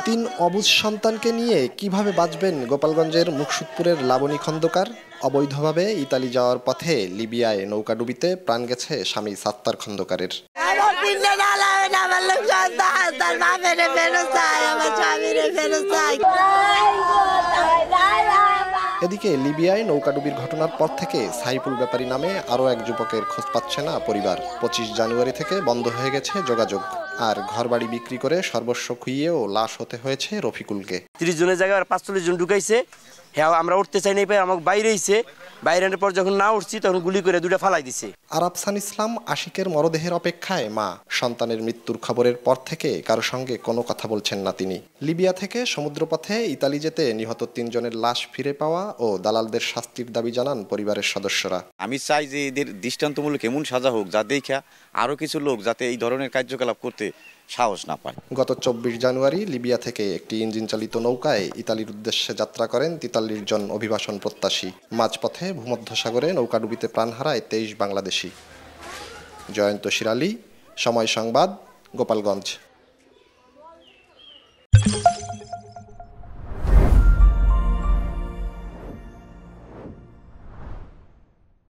তিন অবুঝ সন্তানকে নিয়ে কিভাবে বাঁচবেন গোপালগঞ্জের মুকসুদপুরের লাবণী খন্দকার? অবৈধভাবে ইতালি যাওয়ার পথে লিবিয়ায় নৌকাডুবিতে প্রাণ গেছে স্বামী সাত্তার খন্দকারের। এদিকে লিবিয়ায় নৌকাডুবির ঘটনার পর থেকে সাইফুল ব্যাপারী নামে আরও এক যুবকের খোঁজ পাচ্ছে না পরিবার। 25 জানুয়ারি থেকে বন্ধ হয়ে গেছে যোগাযোগ। আর ঘরবাড়ি বিক্রি করে সর্বস্ব খুইয়েও লাশ হতে হয়েছে রফিকুলকে। 30 জনের জায়গায় 45 জন ঢুকাইছে। হ্যাঁ, আমরা উঠতে চাই নাই, আমাকে বাইরে হইছে। বাইরের পর যখন না উঠছি তখন গুলি করে দুটা ফালাই দিছে। আর আফসান ইসলাম আশিকের মরদেহের অপেক্ষায় মা। সন্তানের মৃত্যুর খবরের পর থেকে কারো সঙ্গে কোনো কথা বলছেন না তিনি। লিবিয়া থেকে সমুদ্রপথে ইতালি যেতে নিহত 3 জনের লাশ ফিরে পাওয়া ও দালালদের শাস্তির দাবি জানান পরিবারের সদস্যরা। আমি চাই যে এদের দৃষ্টান্তমূলক এমন সাজা হোক যা দেখা আরও কিছু লোক যাতে এই ধরনের কার্যকলাপ করতে সাহস না পায়। গত 24 জানুয়ারি লিবিয়া থেকে একটি ইঞ্জিন চালিত নৌকায় ইতালির উদ্দেশ্যে যাত্রা করেন 43 জন অভিবাসন প্রত্যাশী। মাঝপথে ভূমধ্যসাগরে নৌকাডুবিতে প্রাণ হারায় 23 বাংলাদেশি। জয়ন্ত শিরালী, সময় সংবাদ, গোপালগঞ্জ।